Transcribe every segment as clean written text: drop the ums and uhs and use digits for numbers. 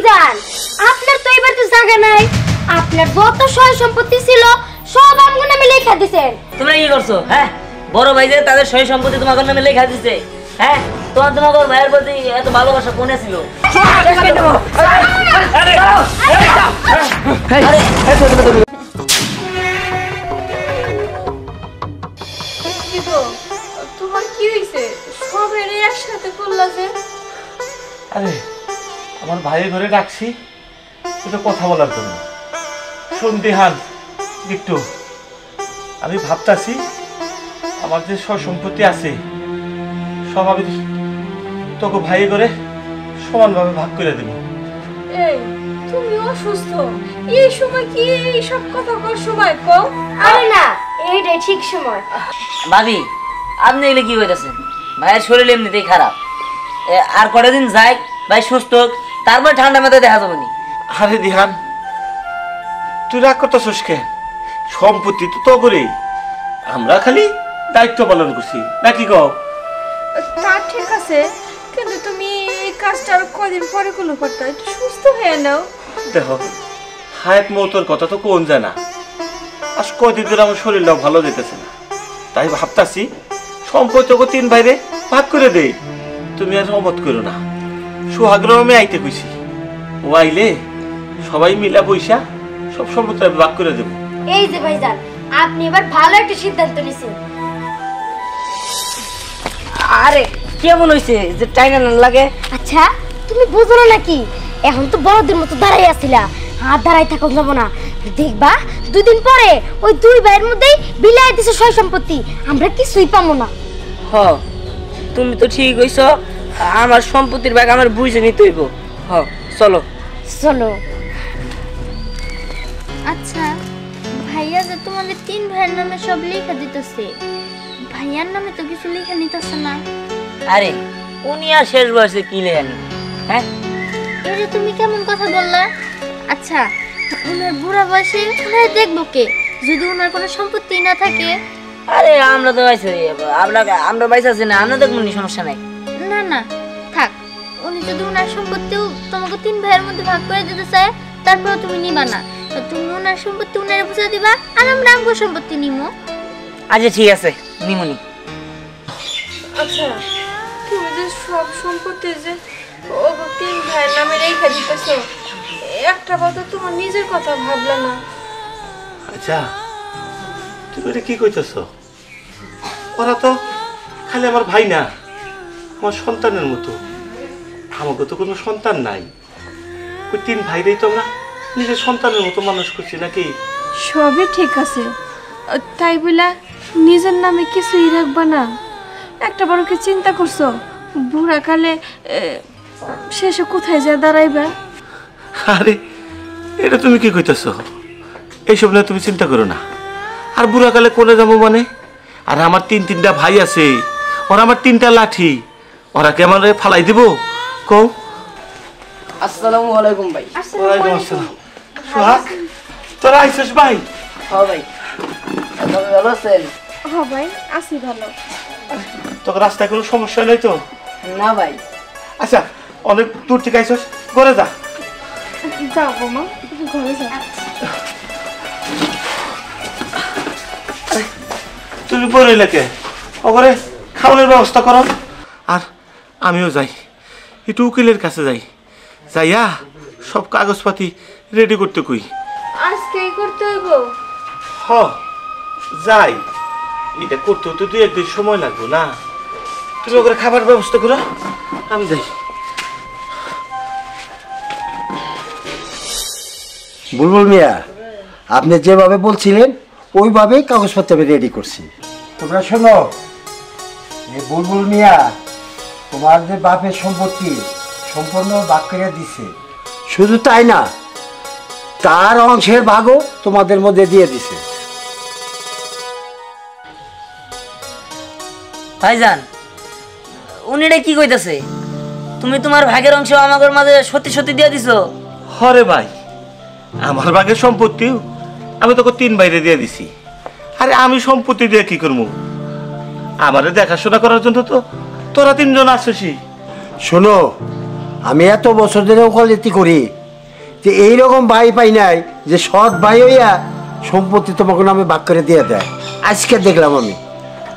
ভাইজান আপনার তো এবার তো জায়গা নাই, আপনার যত সয় সম্পত্তি ছিল সব আমগো নামে লেখা দিছেন। তোমরা কি করছো? হ্যাঁ, বড় ভাই যে তাদের সয় সম্পত্তি তোমাদের নামে লেখা দিছে। হ্যাঁ, তোমাদের ভাইয়ের প্রতি এত ভালোবাসা কোনে ছিল? তোমার কি হইছে? সবের একসাথে করলা যে? আরে আমার ভাইয়ের ঘরে ডাকছি এটা কথা বলার জন্য। সন্ধিহান একটু আমি ভাবতাছি আমার যে সব সম্পত্তি আছে সব আমি তোকে ভাইয়ের ঘরে সমানভাবে ভাগ করে দেব। এই তুমি অসুস্থ, এই সময় কি এই সব কথা কর সময় কও? আরে না, এইটাই ঠিক সময়। ভাবি আপনি এগুলো কি হইতেছেন? ভাইয়ের শরীর এমনিতেই খারাপ, আর কটা দিন যাই ভাই সুস্থ হোক, তারপর ঠান্ডা মাথায় দেখা যাবে নি। আরে দিহান তুই রাগ করতেছিস কেন? সম্পত্তি তো তো করে আমরা খালি দায়িত্ব পালন করছি নাকি কও? তা ঠিক আছে, কিন্তু তুমি এই কাজটা আর কদিন পরে করলে পারতো, একটু সুস্থ হয়ে নাও। দেখো হায়াত মৌতর কথা তো কোন যায় না, আজ কয়দিন ধরে আমার শরীরটাও ভালো যেতেছে না, তাই ভাবতাছি সম্পত্তি ওকে তিন বাইরে ভাগ করে দেই। তুমি আর অমত করো না, সোহাগ্রমে আইতে কইছি, ও আইলে সবাই মিলা পয়সা সব সম্পত্তি আমি ভাগ করে দেবো। এই যে ভাইজান আপনি এবার ভালো একটা সিদ্ধান্ত নিছেন। আরে কেমন হইছে যে টাইনা না লাগে? আচ্ছা তুমি বুঝো না নাকি, এখন তো বড়দের মতো দাঁড়াই আছিলা, আর দাঁড়াই থাকা যাবো না। দেখবা দুদিন পরে ওই দুই ভাইয়ের মধ্যেই বিলাই দিছে সয় সম্পত্তি, আমরা কিছুই পাবো না। হ তুমি তো ঠিক হইছ, আমার সম্পত্তির ভাগ আমার বুঝে নিতে হইব। হ চলো চলো। আচ্ছা ভাইয়া যে তোমাদের তিন ভাইয়ের নামে সব লেখা দিতেছে, ভাইয়ার নামে তো কিছু লেখা নিতেছে না। আরে উনি আর শেষ বয়সে কি লেখানি? হ্যাঁ এই যে তুমি কেমন কথা বললা? আচ্ছা উনার বুড়া বয়সে উনার দেখবো কে, যদি উনার কোনো সম্পত্তি না থাকে? আরে আমরা তো বাইসে আমরা বাইসে আছি না, আমরা দেখবো নি, সমস্যা নাই। না না থাক, উনি যদি উনার সম্পত্তিও তোমাকে তিন ভাইয়ের মধ্যে ভাগ করে দিতে চায় তারপরে তুমি নিবা না, তো তুমি উনার সম্পত্তি উনারে বুঝে দিবা আর আমরা আমগো সম্পত্তি নিমো। আচ্ছা ঠিক আছে নিমুনি। আচ্ছা তুমি যে সব সম্পত্তি যে ও তিন ভাইয়ের নামে রেখে দিতেছো, একটা কথা তোমার নিজের কথা ভাবলা না? আচ্ছা তুমি এটা কি কইতেছ? ওরা তো খালি আমার ভাই না, আমার সন্তানের মতো। আমাকে তো কোনো সন্তান নাই, ওই তিন ভাইরেই তো আমরা নিজের সন্তানের মতো মানুষ করছি নাকি? সবই ঠিক আছে, তাই বলে নিজের নামে কিছুই রাখবা না? একটা বড় কি চিন্তা করছো বুড়া কালে শেষে কোথায় যায় দাঁড়াইবা? আরে এটা তুমি কি কইতেছ? এইসব নিয়ে তুমি চিন্তা করো না। আর বুড়াকালে কোনে যাবো মানে? আর আমার তিনটা ভাই আছে, ওরা আমার তিনটা লাঠি, ওরা কি আমার ফালাই দিব? কও। আসসালামু আলাইকুম ভাই। ওয়ালাইকুম আসসালাম। সোহাগ তোরা আইছিস ভাই? হ্যাঁ ভাই, আপনি ভালো আছেন? হ্যাঁ ভাই আছি ভালো। তোকে রাস্তায় কোনো সমস্যা নেই তো? না ভাই। আচ্ছা অনেক দূর থেকে আইছিস, ঘরে যা। যাও বোমা, ঘরে যাও। তুমি পরে লেকে ওখানে খাওয়ানোর ব্যবস্থা করো। আর আমিও যাই, একটু উকিলের কাছে যাই, যাইয়া সব কাগজপাতি রেডি করতে কই। আজকেই করতে হইব? হ যাই, এটা করতে হতে 2-1 দিন সময় লাগবে না? তুমি ওখানে খাবার ব্যবস্থা করো, আমি যাই। বুলবুল মিয়া, আপনি যেভাবে বলছিলেন ওইভাবেই কাগজপত্র আমি রেডি করছি। তোমরা শোনো, এই বুলবুল মিয়া তোমার যে বাপের সম্পত্তি সম্পূর্ণ ভাগ করে দিছে, শুধু তাই না তার অংশের ভাগও তোমাদের মধ্যে দিয়ে দিছে। ভাইজান উনি এটা কি কইতাছে? তুমি তোমার ভাগের অংশ আমাদের মাঝে সত্যি সত্যি দিয়ে দিছো? হরে ভাই, আমার ভাগের সম্পত্তি আমি তোকে 3 বাইরে দিয়ে দিছি। আরে আমি সম্পত্তি দিয়ে কি করবো? আমারে দেখাশোনা করার জন্য তো তোরা 3 জন আসছিস। শোনো, আমি এত বছর ধরে ওকালতি করি যে এইরকম ভাই পাই নাই যে সৎ ভাই হইয়া সম্পত্তি তোমাকে নামে ভাগ করে দিয়ে দেয়। আজকে দেখলাম আমি।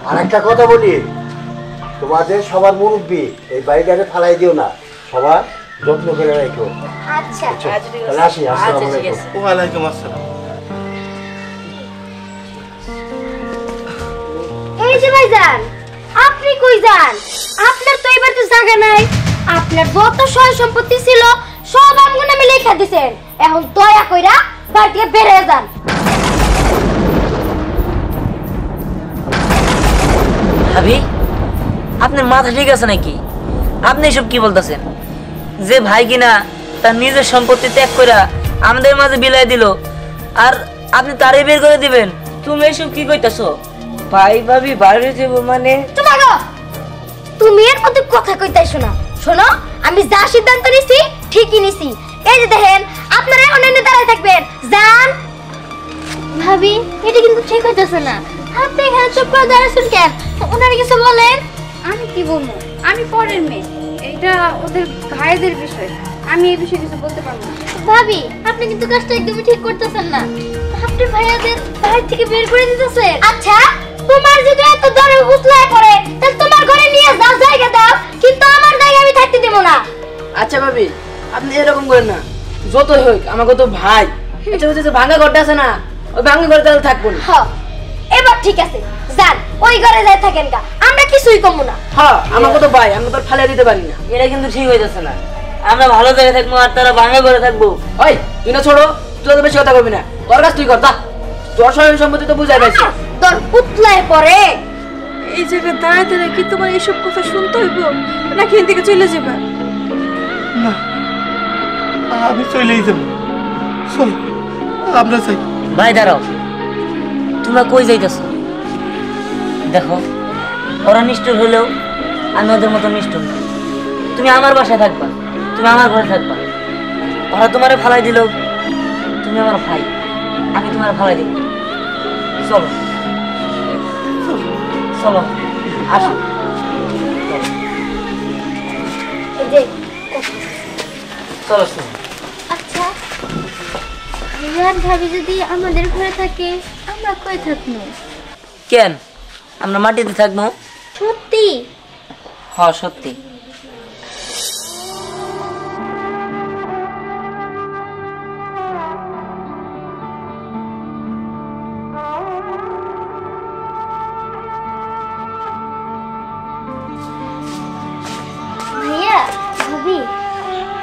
আর একটা কথা বলি, তোমাদের সবার মুরব্বী এই বাড়িটাকে ফালাই দিও না, সবার যত্ন করে রাখো। আচ্ছা তাহলে আসি। আসসালামু আলাইকুম। ওয়ালাইকুম আসসালাম। এই যে ভাইজান, আপনি কই যান? আপনার তো এবার তো জায়গা নাই। আপনার যত সয় সম্পত্তি ছিল সব আমগো নামে লেখা দিছেন। এখন দয়া কইরা বাড়ি থেকে বের হয়ে যান। ভাবি, আপনার মাথা ঠিক আছে নাকি? আপনি এসব কি বলতেছেন? যে ভাই কিনা তার নিজের সম্পত্তি ত্যাগ করে আমাদের মাঝে বিলাই দিল, আর আপনি তারে বের করে দিবেন? তুমি এসব কি কইতাছো? ভাই ভাবি বাইরে যাবো মানে? তুমি এর মধ্যে কথা কইতাইছো না। শোনো, আমি যা সিদ্ধান্ত নিছি ঠিকই নিছি। এই যে দেখেন, আপনারা এখন এনে দাঁড়ায় থাকবেন। যান। ভাবি, এটা কিন্তু ঠিক হইতেছে না। আপনি এখানে চুপ করে দাঁড়াচ্ছেন কেন? ওনারা কিছু বলেন। আমি কি বলবো? আমি পরের মেয়ে, এটা ওদের ভাইদের বিষয়, আমি এই বিষয়ে কিছু বলতে পারবো না। ভাবি, আপনি কিন্তু কাজটা একদমই ঠিক করতেছেন না। আপনি ভাইয়াদের বাড়ি থেকে বের করে দিতেছেন। আচ্ছা, তোমার যদি এত দরে উতলায় পড়ে তাহলে তোমার ঘরে নিয়ে যাও, জায়গা দাও, কিন্তু আমার জায়গা আমি থাকতে দেব না। আচ্ছা ভাবি, আপনি এরকম করেন না। যতই হোক আমাকে তো ভাই। আচ্ছা হচ্ছে যে ভাঙা ঘরটা আছে না, ওই ভাঙা ঘরে তাহলে থাকবো না। হ্যাঁ, এবার ঠিক আছে, যান ওই ঘরে যাই থাকেন গা, আমরা কিছুই কমু না। হ্যাঁ, আমাকে তো ভাই, আমি তো আর ফালিয়ে দিতে পারি না। এটা কিন্তু ঠিক হইতেছে না। আমরা ভালো জায়গায় থাকবো আর তারা ভাঙা করে থাকবো। ওই তুই না ছোড়ো, তুই তো বেশি কথা করবি না। তোর কাজ তুই কর, যা। তোর সঙ্গে সম্পত্তি তো বুঝাই পাইছি। তোর উতলায় পড়ে। এই জায়গায় দাঁড়ায় দাঁড়ায় কি তোমার এইসব কথা শুনতে হইব, নাকি এখান থেকে চলে যাবা? না, আমি চলেই যাবো। চল, আমরা যাই। ভাই দাঁড়াও, তোমরা কই যাইতেছো? দেখো, ওরা নিষ্ঠুর হলেও আমি ওদের মতো নিষ্ঠুর না। তুমি আমার বাসায় থাকবা, তুমি আমার ঘরে থাকবা। ওরা তোমারে ফালাই দিল, তুমি আমার ভাই, আমি তোমার ফালাই দিব। চলো চলো, আসো। এই যে চলো চলো। আচ্ছা, ভাইয়ার ভাবি যদি আমাদের ঘরে থাকে, আমরা কই থাকবো? কেন, আমরা মাটিতে থাকবো? সত্যি? হ্যাঁ সত্যি। ভাইয়া ভাবি,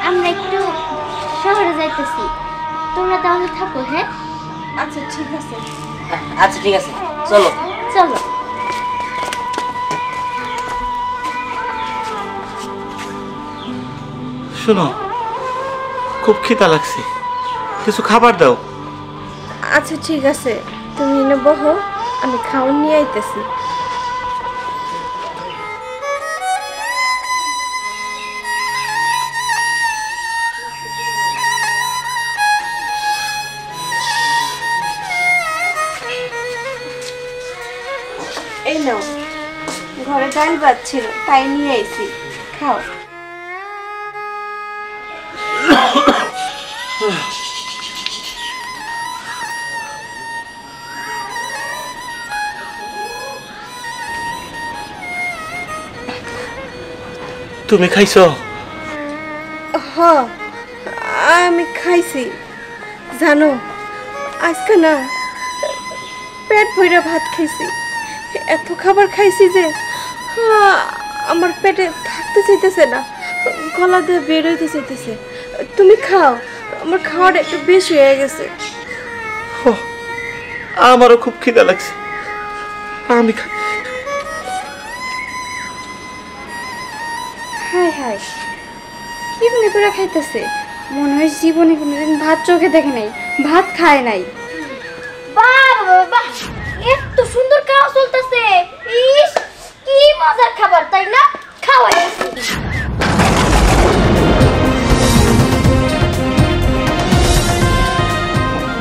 আমরা একটু শহরে যাইতেছি, তোমরা তাহলে থাকো। হ্যাঁ আচ্ছা ঠিক আছে। আচ্ছা ঠিক আছে, চলো চলো। শোনো, খুব খিদা লাগছে, কিছু খাবার দাও। আচ্ছা ঠিক আছে, তুমি এনে বহো, আমি খাওয়ার নিয়ে আইতেছি। এই নাও, ঘরে ডাল ভাত ছিল তাই নিয়ে আইছি, খাও। তুমি খাইছো? হ্যাঁ, আমি খাইছি। জানো, আজকে না পেট ভরে ভাত খাইছি, এত খাবার খাইছি যে আমার পেটে থাকতে চাইতেছে না, গলা দিয়ে বের হইতে চাইতেছে। তুমি খাও, আমার খাওয়াটা একটু বেশি হয়ে গেছে। আমারও খুব খিদা লাগছে, আমি খাই। হাই হাই, কেমনি করে খাইতেছে? মনে হয় জীবনে কোনোদিন ভাত চোখে দেখে নাই, ভাত খায় নাই। বাবা বাহ, এত সুন্দর খাওয়া চলতেছে। ইস, কি মজার খাবার, তাই না? খাওয়াই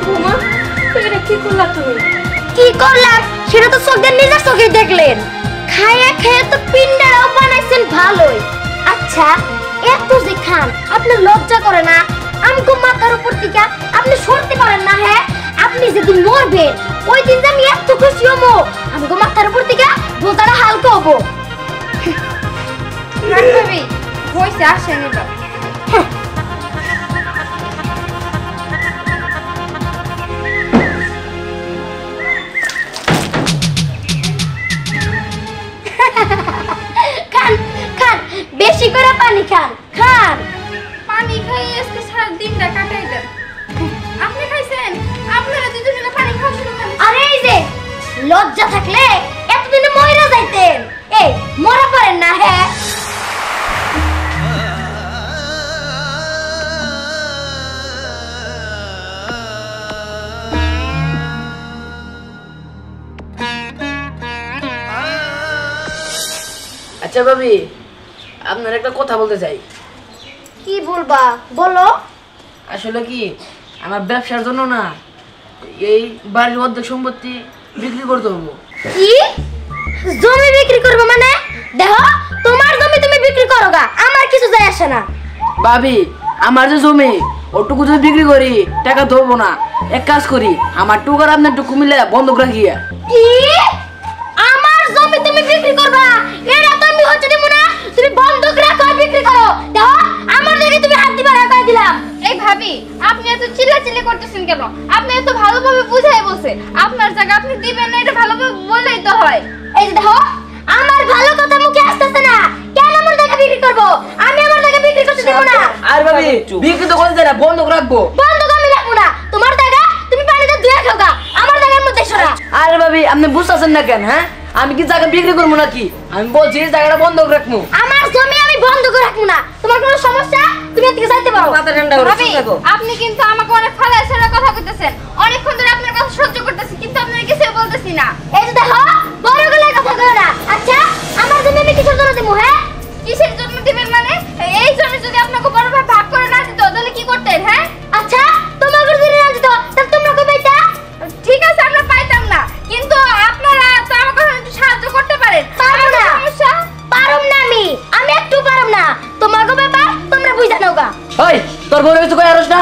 বৌমা, এটা কি করলা তুমি? কি করলাম সেটা তো চোখের নিজের চোখে দেখলেন। খায়া খেয়ে তো পিন্ডারাও বানাইছেন ভালোই। আচ্ছা, এত যে খান আপনার লজ্জা করে না? আমগো মাথার উপর থেকে আপনি সরতে পারেন না? হ্যাঁ, আপনি যেদিন মরবেন ওই দিন যে আমি এত খুশি হবো, আমগো মাথার উপর থেকে বোঝাটা হালকা হবো। ভাবি হইছে, আসেন এবার। খান খান, বেশি করে পানি খান, খান। পানি খাই আজকে সারা দিনটা কাটাই দেন। আপনি খাইছেন? আপনারা দুজনে পানি খাওয়া শুরু করেন। আরে এই যে লজ্জা থাকলে এতদিনে মইরা যাইতেন, এই মরা পারেন না? হ্যাঁ, আচ্ছা ভাবি, আপনার একটা কথা বলতে চাই। কি বলবা বলো। আসলে কি আমার ব্যবসার জন্য না এই বাড়ির অর্ধেক সম্পত্তি বিক্রি করতে হবো। কি জমি বিক্রি করবে মানে? দেখো, তোমার জমি তুমি বিক্রি করো গা, আমার কিছু যায় আসে না। ভাবি, আমার যে জমি ওটুকু যদি বিক্রি করি টাকা ধরবো না। এক কাজ করি, আমার টুকার আপনার টুকু মিলে বন্ধক রাখিয়া। কি আমার জমি তুমি বিক্রি করবা? এরা তুমি হচ্ছে দিমু না, তুমি বন্ধক রাখো আর বিক্রি করো। দেখো, আমার জায়গায় তুমি হাত দিবা না, কই দিলাম। এই ভাবি, আপনি এত চিল্লাচিল্লি করতেছেন কেন? আপনি এত ভালোভাবে বুঝাই বলছে, আপনার জায়গা আপনি দিবেন না, এটা ভালোভাবে বললেই তো হয়। এই যে দেখো, আমার ভালো কথা মুখে আসতেছে না, কেন আমার জায়গা বিক্রি করব? আমি আমার জায়গা বিক্রি করতে দেব না। আর ভাবি, বিক্রি তো করে দেয় না, বন্ধক রাখবো। বন্ধক আমি রাখবো না, তোমার জায়গা তুমি পানিতে ধুয়ে খাও গা, আমার জায়গার মধ্যে সরা। আরে ভাবি, আপনি বুঝতেছেন না কেন? হ্যাঁ, আমি কি জায়গা বিক্রি করবো নাকি? আমি বলছি এই জায়গাটা বন্ধক রাখবো। আমার জমি আমি বন্ধক রাখবো না। তোমার কোনো সমস্যা? তুমি এদিকে যাইতে পারো। মাথা ঠান্ডা করে ভাবি, চুপ থাকো। আপনি কিন্তু আমাকে অনেক ফালায় ছেড়ে কথা কইতেছেন। অনেকক্ষণ ধরে আপনার কথা সহ্য করতেছি, কিন্তু আপনার কিছু বলতেছি না। এই যে দেখো, বড় গলায় কথা কইও না। আচ্ছা, আমার জমি আমি কিসের জন্য দেবো? হ্যাঁ, কিসের জন্য দিবেন মানে? এই জন্য যদি আপনাকে বড় ভাই ভাগ করে না দিত তাহলে কি করতেন? হ্যাঁ, আচ্ছা, তোমার ঘরে যদি না দিত তাহলে তোমরা কই পাইতা? ঠিক আছে, আমরা পাইতাম না, কিন্তু আপনারা তো আমাকে একটু সাহায্য করতে পারেন। পারবো না। সমস্যা? পারম না, আমি একটু পারম না। তোমাকে ব্যাপার তোমরা বুঝা নাও গা। ওই, তোর বড় কিছু কই আরস না?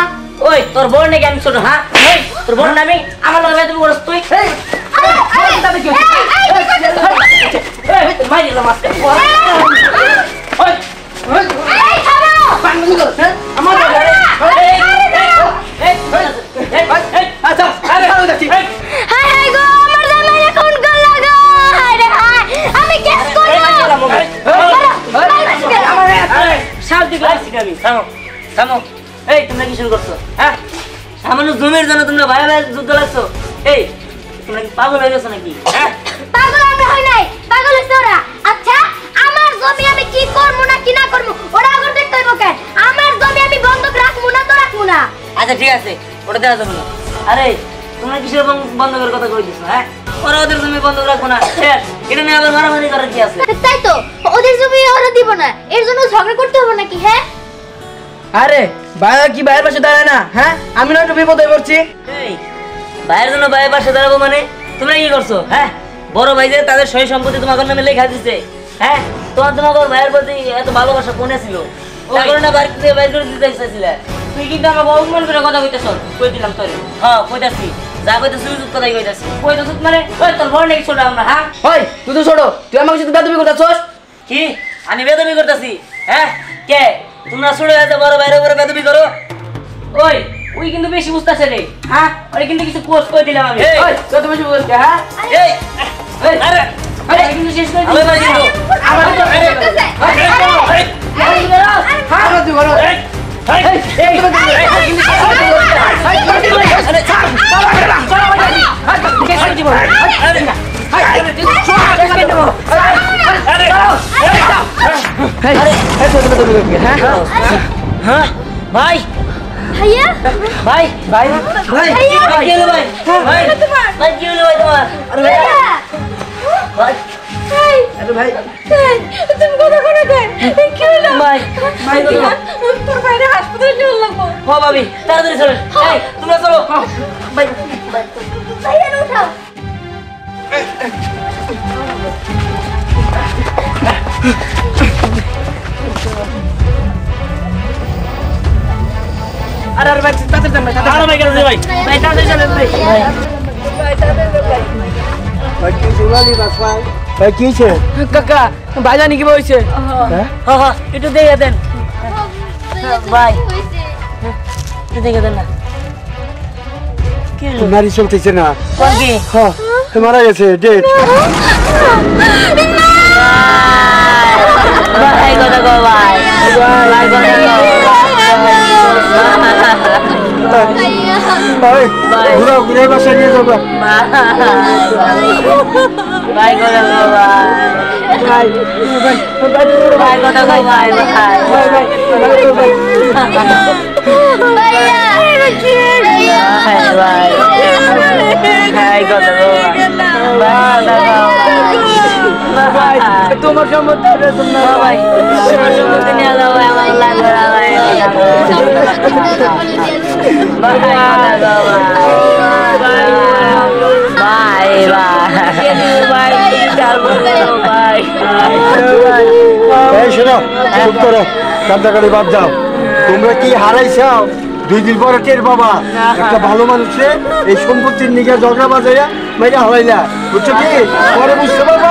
ওই তোর বোন নাকি আমি ছোট? হ্যাঁ, ওই তোর বোন নামি আমার লগে তুমি করছ তুই? এই আরে আরে তবে কি? এই মাই দিলাম আজকে। ওই এই থামো। পাগল কর, হ্যাঁ? আমার এই আচ্ছা, আরে ভালো যাচ্ছি। হাই হাই গো, আমার জামাই এখন গল লাগো। হায় রে হায়, আমি কেস করব। সাপ দিকে আসছি আমি। থামো থামো। এই তোমরা কি শুরু করছো? হ্যাঁ, সামান্য জমির জন্য তোমরা ভাই ভাই যুদ্ধ লাগছো? এই তোমরা কি পাগল হয়ে গেছো নাকি? হ্যাঁ, পাগল আমরা হই নাই, পাগল হইছে ওরা। আচ্ছা, আমার জমি আমি কি করব না কি না করব ওরা আগে দেখতে হইব কেন? আমার জমি আমি বন্ধক রাখবো না তো রাখবো না। আচ্ছা ঠিক আছে, ওটা দেওয়া যাবে না। আরে তোমরা কিসের বন্ধকের কথা কই দিছো? হ্যাঁ, ওরা ওদের জমি বন্ধক রাখবো না, শেষ। এটা নিয়ে আবার মারামারি করার কি আছে? তাই তো, ওদের জমি ওরা দিব না, এর জন্য ঝগড়া করতে হবে নাকি? হ্যাঁ, আরে ভাই কি ভাইয়ের পাশে দাঁড়ায় না? হ্যাঁ, আমি না একটু বিপদে পড়ছি। এই ভাইয়ের জন্য ভাইয়ের পাশে দাঁড়াবো মানে? তোমরা কি করছো? হ্যাঁ, বড় ভাই যে তাদের সই সম্পত্তি তোমাদের নামে লেখা দিছে। হ্যাঁ, তোমার ভাইয়ের প্রতি এত ভালোবাসা কোনে ছিল? তার কারণে বাইরে থেকে বাইর করে দিতে চাইছিলে। তুই কিন্তু আমাকে অপমান করে কথা কইতেছ। কই দিলাম তোর? হ্যাঁ, কইতাছি। যা কইতাছি উচিত কথাই কইতাছি। কইতাছ মানে? ওই তোর বড় নাকি ছোট আমরা? হ্যাঁ, ওই তুই তো ছোট, তুই আমাকে শুধু বেদবি করতেছস। কি আমি বেদবি করতেছি? হ্যাঁ, কে তোমরা ছোট হয়েছে বড় ভাইয়ের উপরে বেদবি করো? ওই কিন্তু বেশি বুঝতেছে রে। হ্যাঁ, ওরে কিন্তু কিছু পোস্ট করে দিলাম আমি। ওই তুই তো বেশি বলছিস। হ্যাঁ, এই এই আরে আরে কিন্তু শেষ করে দিই। আমার তো আমার তুই বলো। এই এই হ্যাঁ ভাই ভাইয়া ভাই ভাই ভাই কি হলো ভাই? ভাই ভাই কি হলো ভাই তোমার? আরে ভাই ভাই আরে ভাই তুমি কথা করে দেন, কি হলো? ভাই ভাই তোর বাইরে হাসপাতালে নিয়ে লাগবো। ও ভাবি তাড়াতাড়ি চলো। এই তোমরা চলো। ভাই ভাইয়া উঠাও। আরে আরে ভাই তাতে দেন ভাই আরে ভাই গেছে ভাই ভাই তাতে চলেন ভাই ভাই তাতে দেন ভাই ভাই কি জুলালি বাস ভাই ভাই কি হয়েছে কাকা ভাই জানি কি হইছে হ্যাঁ হ্যাঁ একটু দেখে দেন ভাই একটু দেখে দেন না কি হলো? নারী চলতেছে না কোন কি হ্যাঁ মারা গেছে ডেট ভাই কথা কও ভাই ভাই কথা কও ভাই ঘুরে ঘুরে বাসায় নিয়ে যাবো ভাই কথা কও ভাই ভাই কথা কও ভাই তোমার সম্বন্ধে ভাই তোমার সম্পত্তি নিয়ে যাও ভাই আমার লাগবে না ভাই এই শোনো চুপ করো কান্দাকাটি বাদ দাও তোমরা কি হারাইছাও 2 দিন পরে টের বাবা একটা ভালো মানুষে এই সম্পত্তির নিকে ঝগড়া বাজাইয়া মেয়েটা হারাইলা বুঝছো কি পরে বুঝতে পারবো